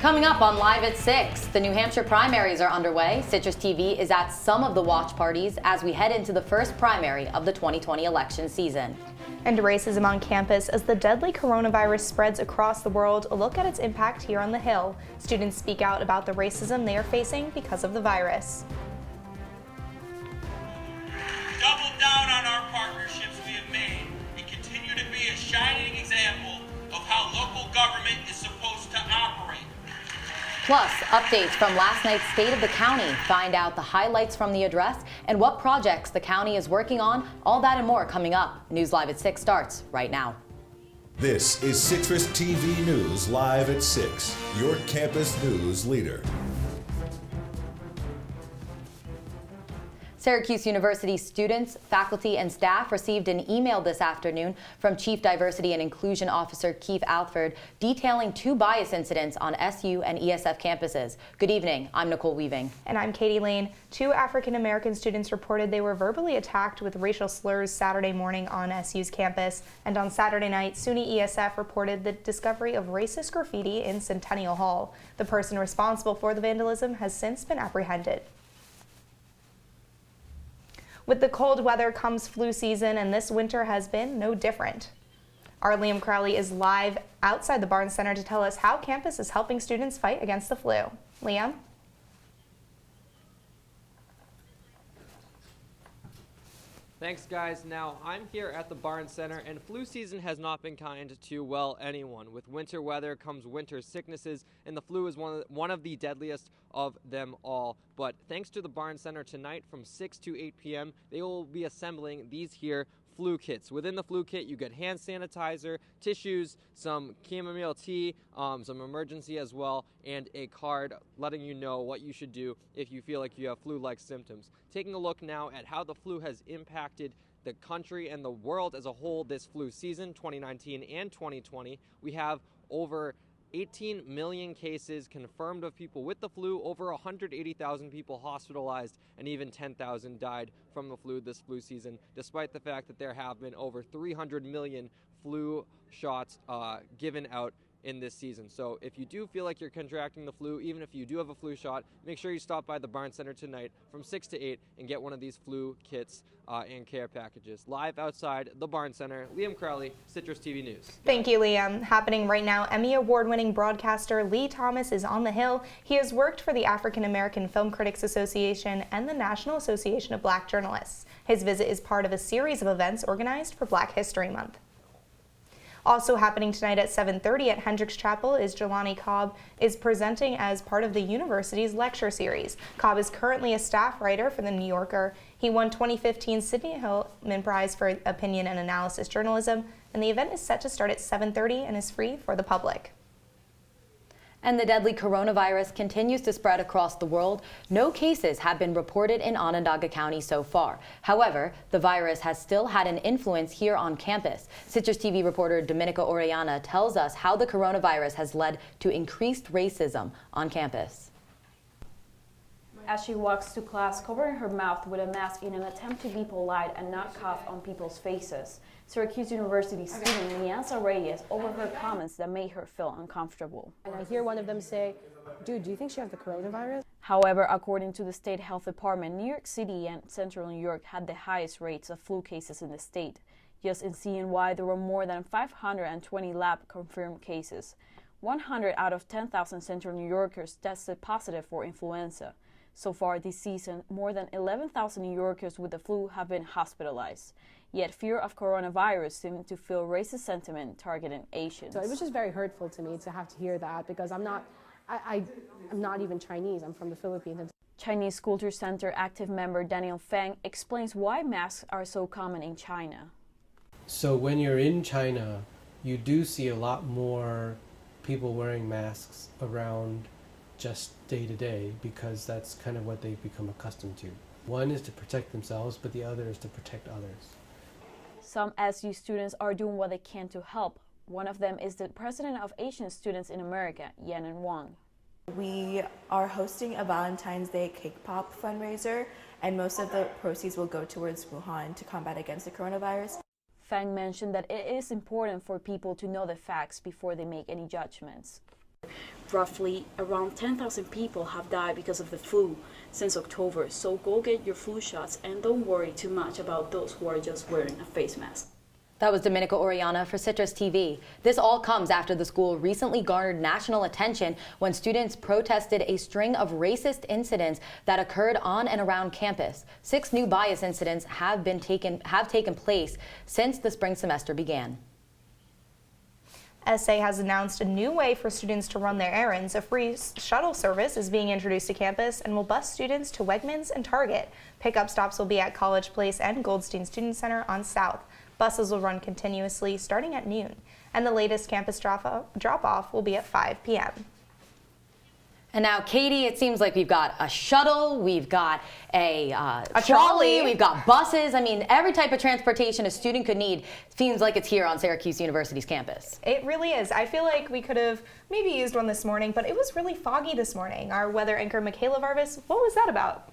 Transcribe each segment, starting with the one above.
Coming up on Live at 6, the New Hampshire primaries are underway. Citrus TV is at some of the watch parties as we head into the first primary of the 2020 election season. And racism on campus as the deadly coronavirus spreads across the world. A look at its impact here on the Hill. Students speak out about the racism they are facing because of the virus. Double down on our partnerships we have made and continue to be a shining example of how local government is supposed to operate. Plus, updates from last night's State of the County. Find out the highlights from the address and what projects the county is working on. All that and more coming up. News Live at 6 starts right now. This is Citrus TV News Live at 6, your campus news leader. Syracuse University students, faculty, and staff received an email this afternoon from Chief Diversity and Inclusion Officer Keith Alford detailing 2 bias incidents on SU and ESF campuses. Good evening, I'm Nicole Weaving. And I'm Katie Lane. 2 African-American students reported they were verbally attacked with racial slurs Saturday morning on SU's campus. And on Saturday night, SUNY ESF reported the discovery of racist graffiti in Centennial Hall. The person responsible for the vandalism has since been apprehended. With the cold weather comes flu season, and this winter has been no different. Our Liam Crowley is live outside the Barnes Center to tell us how campus is helping students fight against the flu. Liam? Thanks, guys. Now, I'm here at the Barnes Center, and flu season has not been kind to, well, anyone. With winter weather comes winter sicknesses, and the flu is one of the deadliest of them all. But thanks to the Barnes Center tonight from 6 to 8 p.m., they will be assembling these here flu kits. Within the flu kit, you get hand sanitizer, tissues, some chamomile tea, some emergency as well, and a card letting you know what you should do if you feel like you have flu-like symptoms. Taking a look now at how the flu has impacted the country and the world as a whole this flu season, 2019 and 2020, we have over 18 million cases confirmed of people with the flu, over 180,000 people hospitalized, and even 10,000 died from the flu this flu season, despite the fact that there have been over 300 million flu shots given out in this season. So if you do feel like you're contracting the flu, even if you do have a flu shot, make sure you stop by the Barnes Center tonight from 6 to 8 and get one of these flu kits and care packages. Live outside the Barnes Center, Liam Crowley, Citrus TV News. Thank you, Liam. Happening right now, Emmy Award-winning broadcaster Lee Thomas is on the Hill. He has worked for the African American Film Critics Association and the National Association of Black Journalists. His visit is part of a series of events organized for Black History Month. Also happening tonight at 7:30 at Hendricks Chapel is Jelani Cobb is presenting as part of the university's lecture series. Cobb is currently a staff writer for The New Yorker. He won 2015 Sidney Hillman Prize for Opinion and Analysis Journalism, and the event is set to start at 7:30 and is free for the public. And the deadly coronavirus continues to spread across the world. No cases have been reported in Onondaga County so far. However, the virus has still had an influence here on campus. Citrus TV reporter Domenica Orellana tells us how the coronavirus has led to increased racism on campus. As she walks to class covering her mouth with a mask in an attempt to be polite and not cough on people's faces, Syracuse University student Lianza Reyes overheard comments that made her feel uncomfortable. And I hear one of them say, "Dude, do you think she has the coronavirus?" However, according to the State Health Department, New York City and Central New York had the highest rates of flu cases in the state. Just in CNY, there were more than 520 lab-confirmed cases. 100 out of 10,000 Central New Yorkers tested positive for influenza. So far this season, more than 11,000 New Yorkers with the flu have been hospitalized. Yet fear of coronavirus seemed to fuel racist sentiment targeting Asians. So it was just very hurtful to me to have to hear that, because I'm not even Chinese, I'm from the Philippines. Chinese Culture Center active member Daniel Feng explains why masks are so common in China. So when you're in China, you do see a lot more people wearing masks around just day to day, because that's kind of what they've become accustomed to. One is to protect themselves, but the other is to protect others. Some SU students are doing what they can to help. One of them is the president of Asian Students in America, Yanan Wang. We are hosting a Valentine's Day cake pop fundraiser, and most of the proceeds will go towards Wuhan to combat against the coronavirus. Fang mentioned that it is important for people to know the facts before they make any judgments. Roughly around 10,000 people have died because of the flu since October, so go get your flu shots and don't worry too much about those who are just wearing a face mask. That was Domenica Orellana for Citrus TV. This all comes after the school recently garnered national attention when students protested a string of racist incidents that occurred on and around campus. 6 new bias incidents have taken place since the spring semester began. SA has announced a new way for students to run their errands. A free shuttle service is being introduced to campus and will bus students to Wegmans and Target. Pickup stops will be at College Place and Goldstein Student Center on South. Buses will run continuously starting at noon, and the latest campus drop-off will be at 5 p.m. And now, Katie, it seems like we've got a shuttle, we've got a trolley, we've got buses. I mean, every type of transportation a student could need seems like it's here on Syracuse University's campus. It really is. I feel like we could have maybe used one this morning, but it was really foggy this morning. Our weather anchor, Michaela Vargas, what was that about?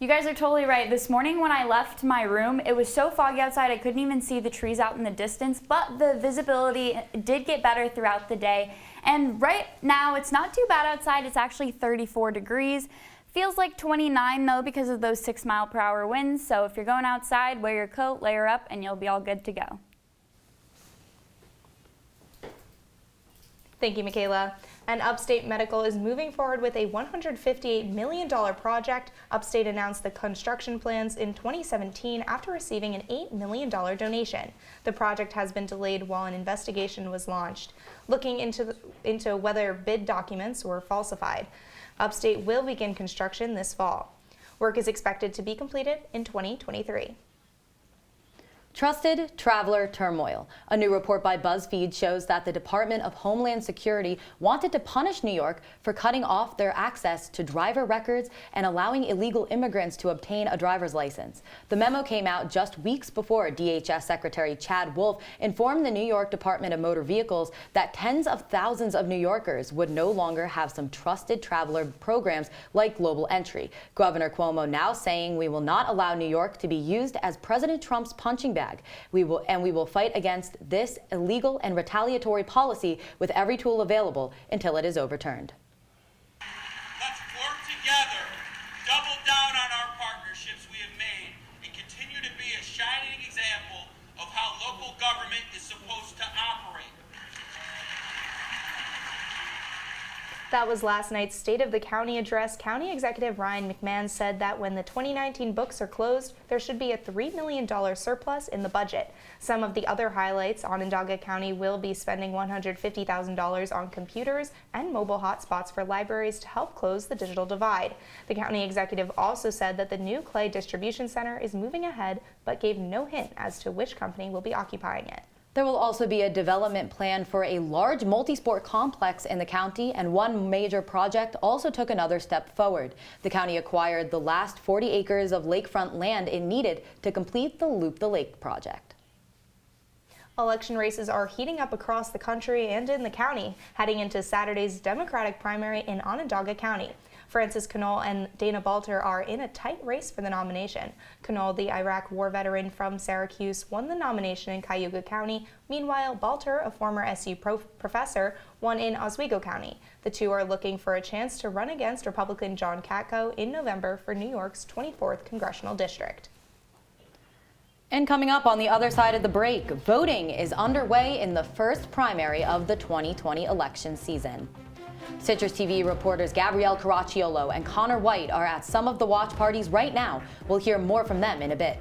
You guys are totally right. This morning when I left my room, it was so foggy outside I couldn't even see the trees out in the distance, but the visibility did get better throughout the day. And right now it's not too bad outside. It's actually 34 degrees. Feels like 29 though because of those 6-mile-per-hour winds. So if you're going outside, wear your coat, layer up, and you'll be all good to go. Thank you, Michaela. And Upstate Medical is moving forward with a $158 million project. Upstate announced the construction plans in 2017 after receiving an $8 million donation. The project has been delayed while an investigation was launched, looking into whether bid documents were falsified. Upstate will begin construction this fall. Work is expected to be completed in 2023. Trusted traveler turmoil. A new report by BuzzFeed shows that the Department of Homeland Security wanted to punish New York for cutting off their access to driver records and allowing illegal immigrants to obtain a driver's license. The memo came out just weeks before DHS Secretary Chad Wolf informed the New York Department of Motor Vehicles that tens of thousands of New Yorkers would no longer have some trusted traveler programs like Global Entry. Governor Cuomo now saying we will not allow New York to be used as President Trump's punching bag. We will fight against this illegal and retaliatory policy with every tool available until it is overturned. Let's work together, double down on our partnerships we have made, and continue to be a shining example of how local government is supposed to operate. That was last night's State of the County address. County Executive Ryan McMahon said that when the 2019 books are closed, there should be a $3 million surplus in the budget. Some of the other highlights: Onondaga County will be spending $150,000 on computers and mobile hotspots for libraries to help close the digital divide. The county executive also said that the new clay distribution center is moving ahead, but gave no hint as to which company will be occupying it. There will also be a development plan for a large multi-sport complex in the county, and one major project also took another step forward. The county acquired the last 40 acres of lakefront land it needed to complete the Loop the Lake project. Election races are heating up across the country and in the county, heading into Saturday's Democratic primary in Onondaga County. Francis Knoll and Dana Balter are in a tight race for the nomination. Knoll, the Iraq war veteran from Syracuse, won the nomination in Cayuga County. Meanwhile, Balter, a former SU professor, won in Oswego County. The two are looking for a chance to run against Republican John Katko in November for New York's 24th congressional district. And coming up on the other side of the break, voting is underway in the first primary of the 2020 election season. Citrus TV reporters Gabrielle Caracciolo and Conor Wight are at some of the watch parties right now. We'll hear more from them in a bit.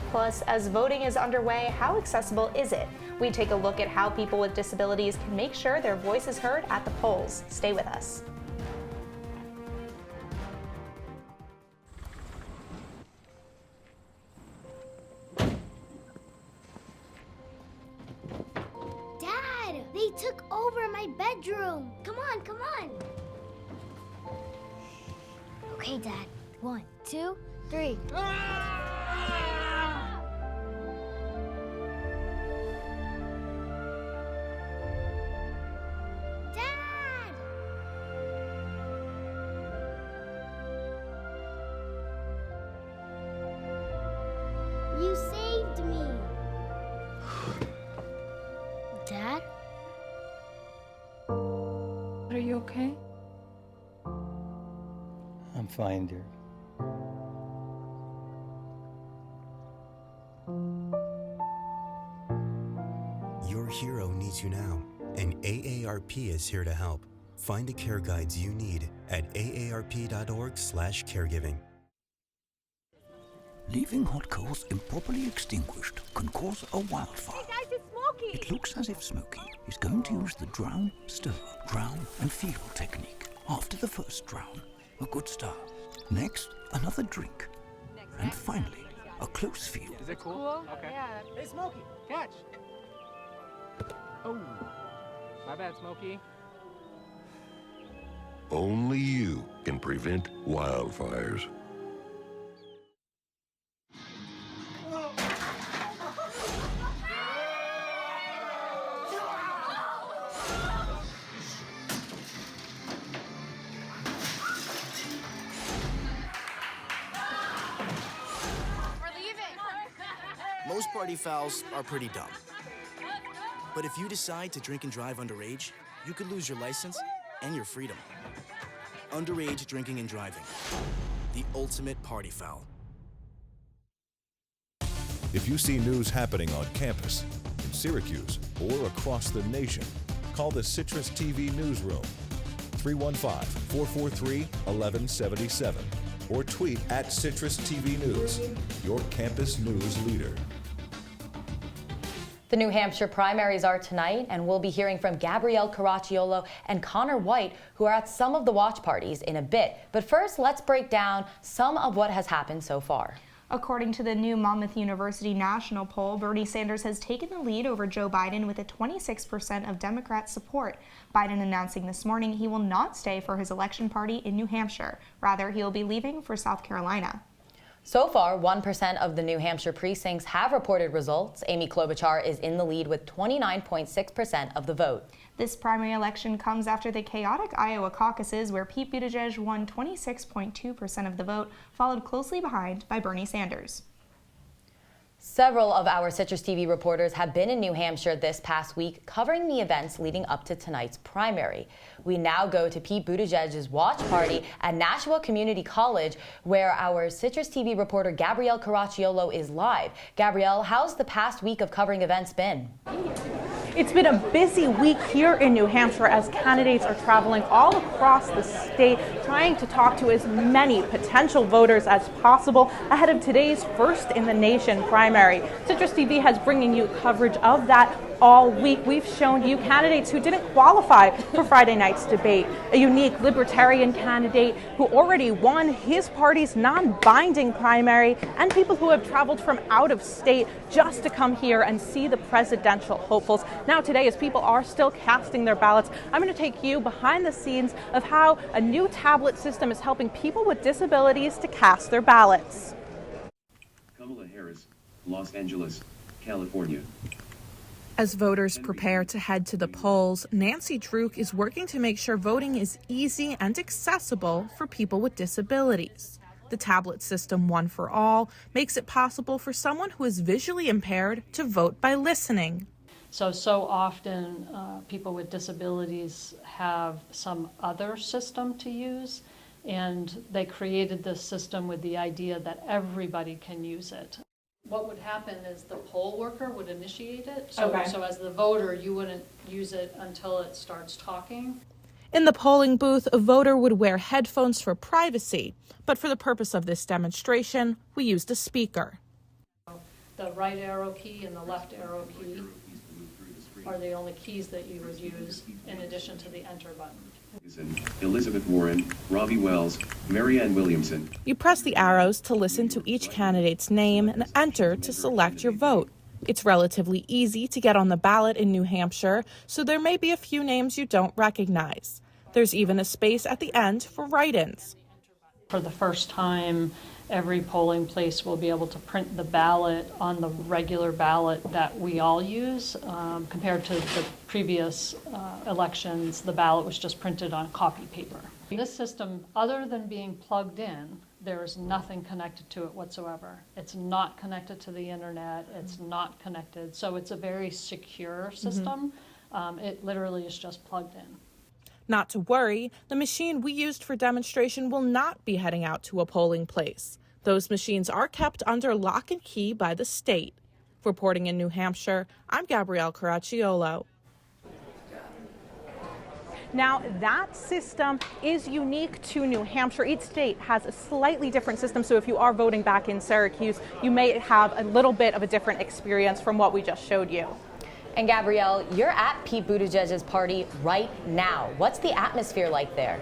Plus, as voting is underway, how accessible is it? We take a look at how people with disabilities can make sure their voice is heard at the polls. Stay with us. They took over my bedroom. Come on, come on. Okay, Dad. 1, 2, 3. Dad! You saved me. Dad? You okay? I'm fine, dear. Your hero needs you now, and AARP is here to help. Find the care guides you need at aarp.org/caregiving. Leaving hot coals improperly extinguished can cause a wildfire. Hey guys, it's Smokey! It looks as if Smokey is going to use the drown, stir, drown, and feel technique. After the first drown, a good start. Next, another drink. And finally, a close feel. Is it cool? Okay. Yeah. Hey, Smokey, catch! Oh, my bad, Smokey. Only you can prevent wildfires. Most party fouls are pretty dumb. But if you decide to drink and drive underage, you could lose your license and your freedom. Underage drinking and driving. The ultimate party foul. If you see news happening on campus, in Syracuse, or across the nation, call the CitrusTV newsroom, 315-443-1177, or tweet at CitrusTV News, your campus news leader. The New Hampshire primaries are tonight, and we'll be hearing from Gabrielle Caracciolo and Conor Wight, who are at some of the watch parties, in a bit. But first, let's break down some of what has happened so far. According to the new Monmouth University national poll, Bernie Sanders has taken the lead over Joe Biden with a 26% of Democrat support. Biden announcing this morning he will not stay for his election party in New Hampshire. Rather, he will be leaving for South Carolina. So far, 1% of the New Hampshire precincts have reported results. Amy Klobuchar is in the lead with 29.6% of the vote. This primary election comes after the chaotic Iowa caucuses, where Pete Buttigieg won 26.2% of the vote, followed closely behind by Bernie Sanders. Several of our CitrusTV reporters have been in New Hampshire this past week covering the events leading up to tonight's primary. We now go to Pete Buttigieg's watch party at Nashua Community College, where our CitrusTV reporter Gabrielle Caracciolo is live. Gabrielle, how's the past week of covering events been? It's been a busy week here in New Hampshire as candidates are traveling all across the state trying to talk to as many potential voters as possible ahead of today's first in the nation primary. CitrusTV has bringing you coverage of that all week. We've shown you candidates who didn't qualify for Friday night's debate, a unique libertarian candidate who already won his party's non-binding primary, and people who have traveled from out of state just to come here and see the presidential hopefuls. Now today, as people are still casting their ballots, I'm going to take you behind the scenes of how a new tablet system is helping people with disabilities to cast their ballots. Kamala Harris, Los Angeles, California. As voters prepare to head to the polls, Nancy Druk is working to make sure voting is easy and accessible for people with disabilities. The tablet system, One for All, makes it possible for someone who is visually impaired to vote by listening. So often people with disabilities have some other system to use, and they created this system with the idea that everybody can use it. What would happen is the poll worker would initiate it. So as the voter, you wouldn't use it until it starts talking. In the polling booth, a voter would wear headphones for privacy, but for the purpose of this demonstration, we used a speaker. The right arrow key and the left arrow key are the only keys that you would use in addition to the enter button. Elizabeth Warren, Robbie Wells, Marianne Williamson. You press the arrows to listen to each candidate's name and enter to select your vote. It's relatively easy to get on the ballot in New Hampshire, so there may be a few names you don't recognize. There's even a space at the end for write-ins. For the first time, every polling place will be able to print the ballot on the regular ballot that we all use. Compared to the previous elections, the ballot was just printed on copy paper. This system, other than being plugged in, there is nothing connected to it whatsoever. It's not connected to the internet. It's not connected. So it's a very secure system. It literally is just plugged in. Not to worry, the machine we used for demonstration will not be heading out to a polling place. Those machines are kept under lock and key by the state. Reporting in New Hampshire, I'm Gabrielle Caracciolo. Now, that system is unique to New Hampshire. Each state has a slightly different system, so if you are voting back in Syracuse, you may have a little bit of a different experience from what we just showed you. And Gabrielle, you're at Pete Buttigieg's party right now. What's the atmosphere like there?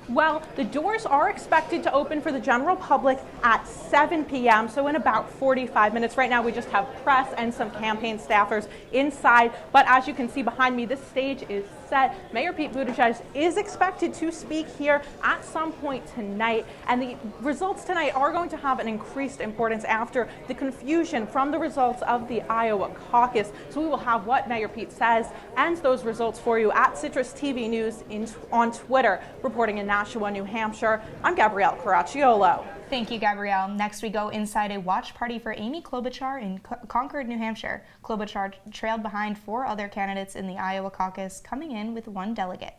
Well, the doors are expected to open for the general public at 7 p.m., so in about 45 minutes. Right now, we just have press and some campaign staffers inside, but as you can see behind me, this stage is set. Mayor Pete Buttigieg is expected to speak here at some point tonight, and the results tonight are going to have an increased importance after the confusion from the results of the Iowa caucus. So we will have what Mayor Pete says and those results for you at CitrusTV News on Twitter. Reporting in Nashua, New Hampshire, I'm Gabrielle Caracciolo. Thank you, Gabrielle. Next, we go inside a watch party for Amy Klobuchar in Concord, New Hampshire. Klobuchar trailed behind 4 other candidates in the Iowa caucus, coming in with 1 delegate.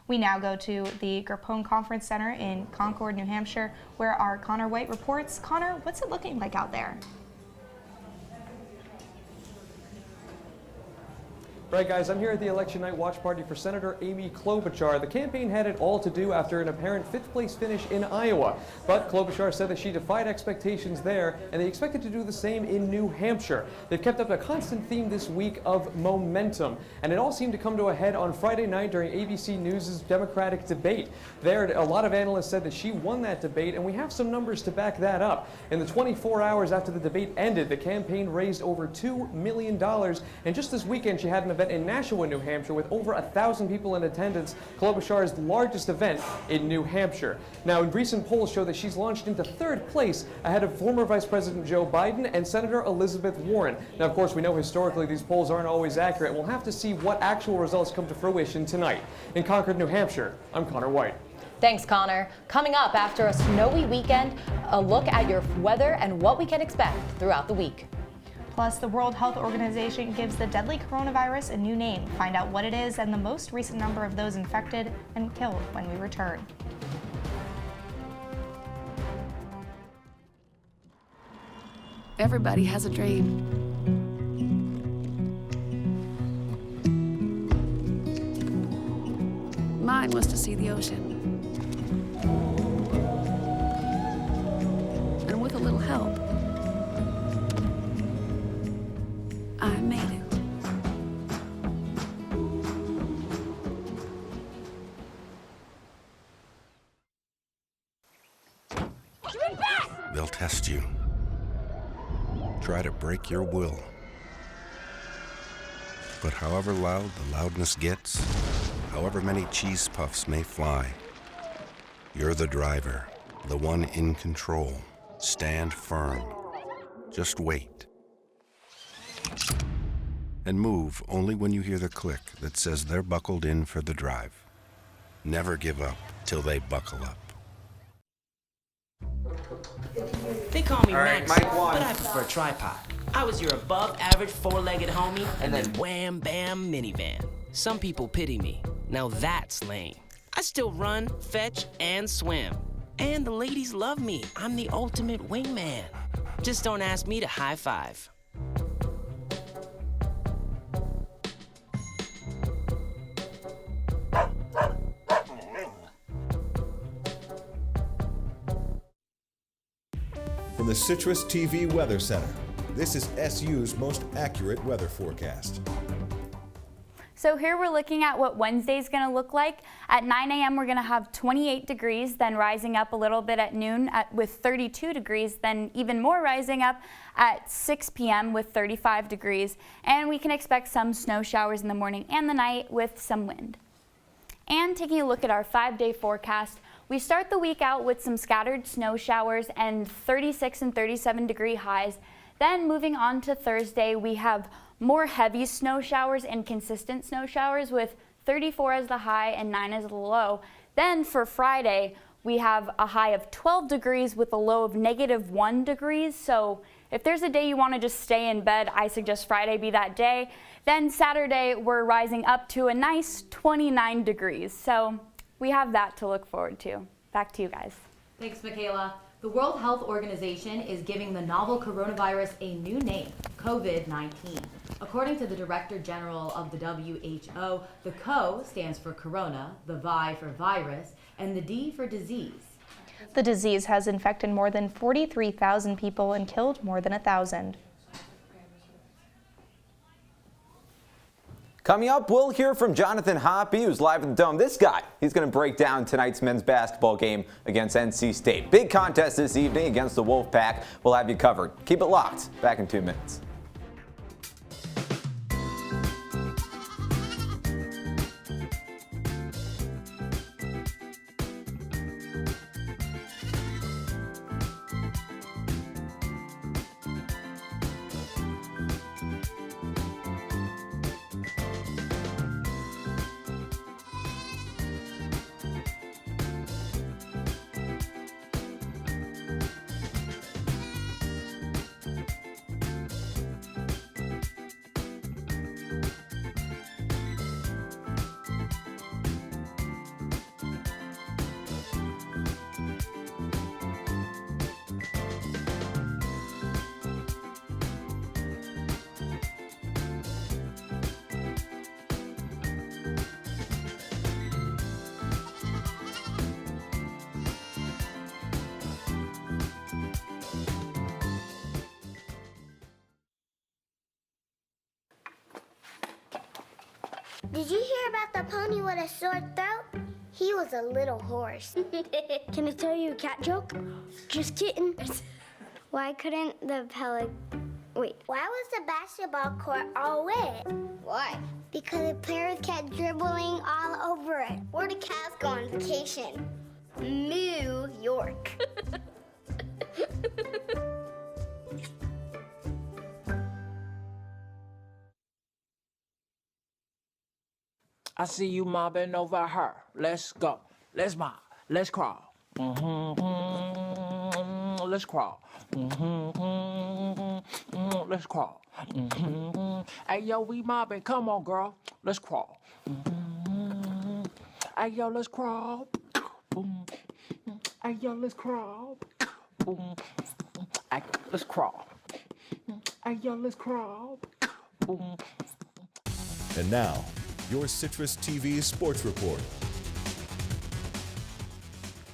We now go to the Grappone Conference Center in Concord, New Hampshire, where our Conor Wight reports. Conor, what's it looking like out there? Right, guys, I'm here at the election night watch party for Senator Amy Klobuchar. The campaign had it all to do after an apparent 5th-place finish in Iowa. But Klobuchar said that she defied expectations there, and they expected to do the same in New Hampshire. They've kept up a constant theme this week of momentum, and it all seemed to come to a head on Friday night during ABC News' Democratic debate. There, a lot of analysts said that she won that debate, and we have some numbers to back that up. In the 24 hours after the debate ended, the campaign raised over $2 million, and just this weekend she had an event in Nashua, New Hampshire, with over 1,000 people in attendance, Klobuchar's largest event in New Hampshire. Now, recent polls show that she's launched into 3rd place ahead of former Vice President Joe Biden and Senator Elizabeth Warren. Now, of course, we know historically these polls aren't always accurate. We'll have to see what actual results come to fruition tonight. In Concord, New Hampshire, I'm Conor Wight. Thanks, Connor. Coming up after a snowy weekend, a look at your weather and what we can expect throughout the week. Plus, the World Health Organization gives the deadly coronavirus a new name. Find out what it is and the most recent number of those infected and killed when we return. Everybody has a dream. Mine was to see the ocean. And with a little help, I made it. They'll test you. Try to break your will. But however loud the loudness gets, however many cheese puffs may fly, you're the driver, the one in control. Stand firm. Just wait. And move only when you hear the click that says they're buckled in for the drive. Never give up till they buckle up. They call me Max, but I prefer tripod. I was your above-average four-legged homie, and then wham-bam minivan. Some people pity me. Now that's lame. I still run, fetch, and swim. And the ladies love me. I'm the ultimate wingman. Just don't ask me to high-five. From the CitrusTV Weather Center, this is SU's most accurate weather forecast. So here we're looking at what Wednesday's going to look like. At 9 a.m. we're going to have 28 degrees, then rising up a little bit at noon with 32 degrees, then even more rising up at 6 p.m. with 35 degrees. And we can expect some snow showers in the morning and the night with some wind. And taking a look at our 5-day forecast, we start the week out with some scattered snow showers and 36 and 37 degree highs. Then moving on to Thursday, we have more heavy snow showers and consistent snow showers with 34 as the high and 9 as the low. Then for Friday, we have a high of 12 degrees with a low of -1 degrees. So If there's a day you want to just stay in bed, I suggest Friday be that day. Then Saturday, we're rising up to a nice 29 degrees. So we have that to look forward to. Back to you guys. Thanks, Michaela. The World Health Organization is giving the novel coronavirus a new name, COVID-19. According to the Director General of the WHO, the CO stands for corona, the VI for virus, and the D for disease. The disease has infected more than 43,000 people and killed more than 1,000. Coming up, we'll hear from Jonathan Hoppe, who's live at the Dome. This guy, he's going to break down tonight's men's basketball game against NC State. Big contest this evening against the Wolfpack. We'll have you covered. Keep it locked. Back in 2 minutes. Did you hear about the pony with a sore throat? He was a little horse. Can I tell you a cat joke? Just kidding. Why couldn't the Why was the basketball court all wet? Why? Because the players kept dribbling all over it. Where did cats go on vacation? New York. I see you mobbing over her. Let's go. Let's mob. Let's crawl. Let's crawl. Let's crawl. Hey, yo, we mobbing. Come on, girl. Let's crawl. Hey, yo, let's crawl. Hey, yo, let's crawl. Hey, let's crawl. Hey, yo, let's crawl. And now, your Citrus TV Sports Report.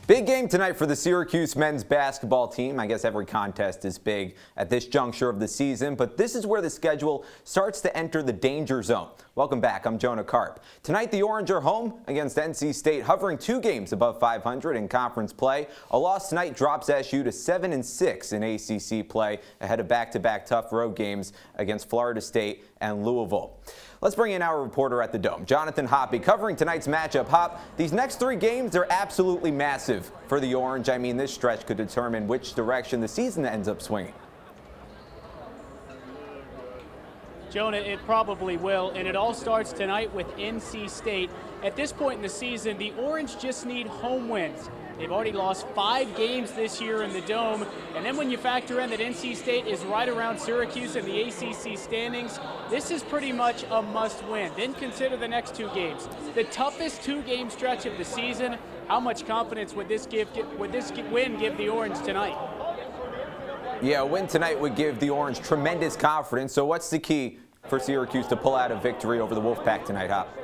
Big game tonight for the Syracuse men's basketball team. I guess every contest is big at this juncture of the season, but this is where the schedule starts to enter the danger zone. Welcome back. I'm Jonah Karp. Tonight, the Orange are home against NC State, hovering 2 games above 500 in conference play. A loss tonight drops SU to 7-6 in ACC play ahead of back-to-back tough road games against Florida State and Louisville. Let's bring in our reporter at the Dome, Jonathan Hoppe, covering tonight's matchup. Hop, these next 3 games, they're absolutely massive for the Orange. I mean, this stretch could determine which direction the season ends up swinging. Jonah, it probably will, and it all starts tonight with NC State. At this point in the season, the Orange just need home wins. They've already lost 5 games this year in the Dome, and then when you factor in that NC State is right around Syracuse in the ACC standings, this is pretty much a must-win. Then consider the next 2 games. The toughest 2-game stretch of the season. How much confidence would this win give the Orange tonight? Yeah, a win tonight would give the Orange tremendous confidence. So what's the key for Syracuse to pull out a victory over the Wolfpack tonight, Hop?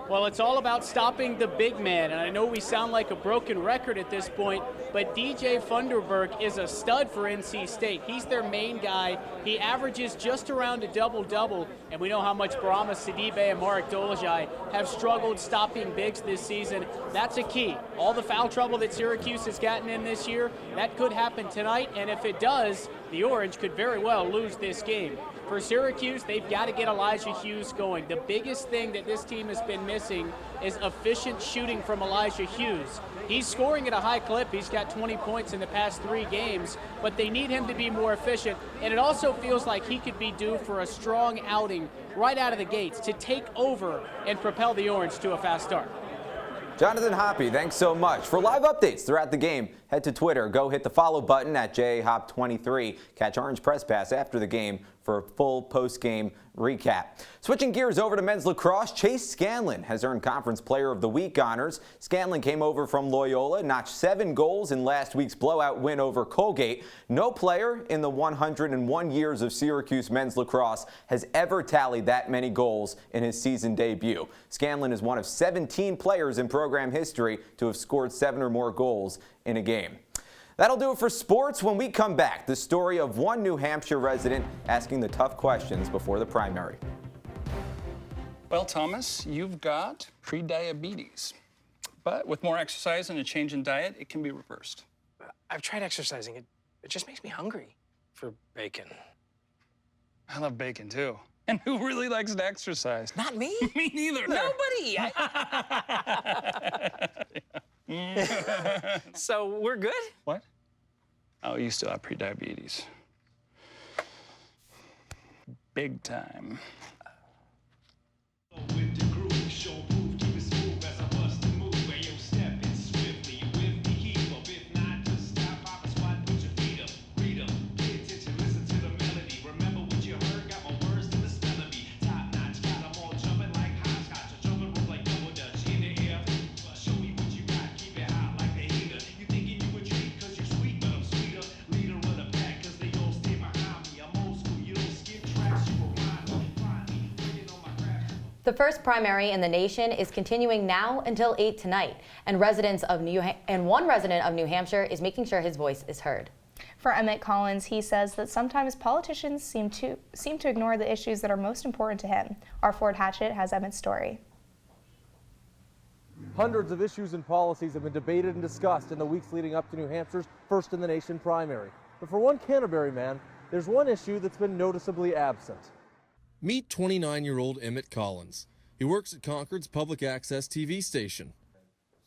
Well, it's all about stopping the big man, and I know we sound like a broken record at this point, but DJ Funderburk is a stud for NC State. He's their main guy. He averages just around a double-double, and we know how much Brahma Sidibe and Marek Dolezaj have struggled stopping bigs this season. That's a key. All the foul trouble that Syracuse has gotten in this year, that could happen tonight, and if it does, the Orange could very well lose this game. For Syracuse, they've got to get Elijah Hughes going. The biggest thing that this team has been missing is efficient shooting from Elijah Hughes. He's scoring at a high clip. He's got 20 points in the past 3 games, but they need him to be more efficient. And it also feels like he could be due for a strong outing right out of the gates to take over and propel the Orange to a fast start. Jonathan Hoppy, thanks so much. For live updates throughout the game, head to Twitter. Go hit the follow button at JHop23. Catch Orange Press Pass after the game for a full post-game recap. Switching gears over to men's lacrosse, Chase Scanlon has earned Conference Player of the Week honors. Scanlon came over from Loyola, notched 7 goals in last week's blowout win over Colgate. No player in the 101 years of Syracuse men's lacrosse has ever tallied that many goals in his season debut. Scanlon is one of 17 players in program history to have scored 7 or more goals in a game. That'll do it for sports. When we come back, the story of one New Hampshire resident asking the tough questions before the primary. Well, Thomas, you've got pre-diabetes. But with more exercise and a change in diet, it can be reversed. I've tried exercising. It just makes me hungry for bacon. I love bacon, too. And who really likes to exercise? Not me. Me neither. Nobody. So we're good? What? Oh, you still have pre-diabetes. Big time. The first primary in the nation is continuing now until 8 tonight, and one resident of New Hampshire is making sure his voice is heard. For Emmett Collins, he says that sometimes politicians seem to ignore the issues that are most important to him. Our Ford Hatchett has Emmett's story. Hundreds of issues and policies have been debated and discussed in the weeks leading up to New Hampshire's first in the nation primary. But for one Canterbury man, there's one issue that's been noticeably absent. Meet 29-year-old Emmett Collins. He works at Concord's public access TV station.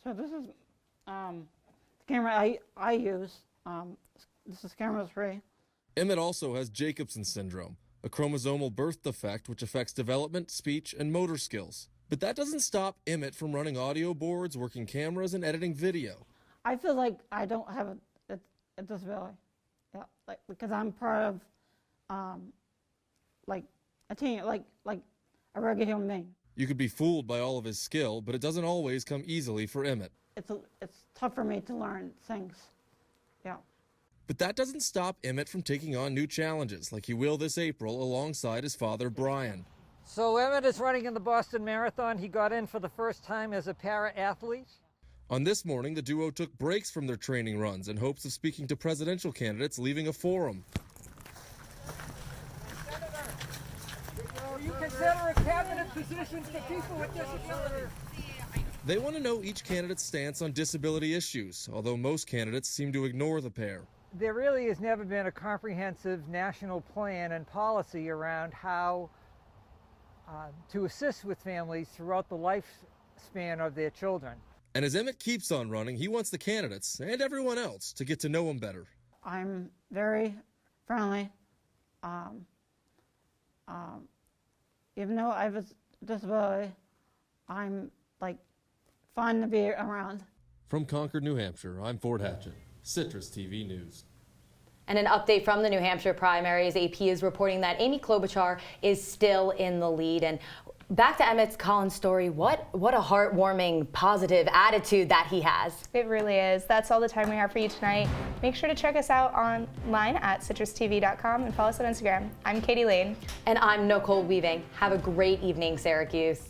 So this is the camera I use. This is camera 3. Emmett also has Jacobson syndrome, a chromosomal birth defect which affects development, speech, and motor skills. But that doesn't stop Emmett from running audio boards, working cameras, and editing video. I feel like I don't have a disability. Yeah, because I'm part of a team, like a regular human being. You could be fooled by all of his skill, but it doesn't always come easily for Emmett. It's tough for me to learn things. Yeah. But that doesn't stop Emmett from taking on new challenges, like he will this April alongside his father, Brian. So Emmett is running in the Boston Marathon. He got in for the first time as a para-athlete. On this morning, the duo took breaks from their training runs in hopes of speaking to presidential candidates leaving a forum. You consider a cabinet position for people with disabilities. They want to know each candidate's stance on disability issues, although most candidates seem to ignore the pair. There really has never been a comprehensive national plan and policy around how to assist with families throughout the lifespan of their children. And as Emmett keeps on running, he wants the candidates and everyone else to get to know him better. I'm very friendly. Even though I have a disability, I'm fun to be around. From Concord, New Hampshire, I'm Ford Hatchett, Citrus TV News. And an update from the New Hampshire primaries. AP is reporting that Amy Klobuchar is still in the lead. And back to Emmett Collins' story, what a heartwarming, positive attitude that he has. It really is. That's all the time we have for you tonight. Make sure to check us out online at CitrusTV.com and follow us on Instagram. I'm Katie Lane. And I'm Nicole Weaving. Have a great evening, Syracuse.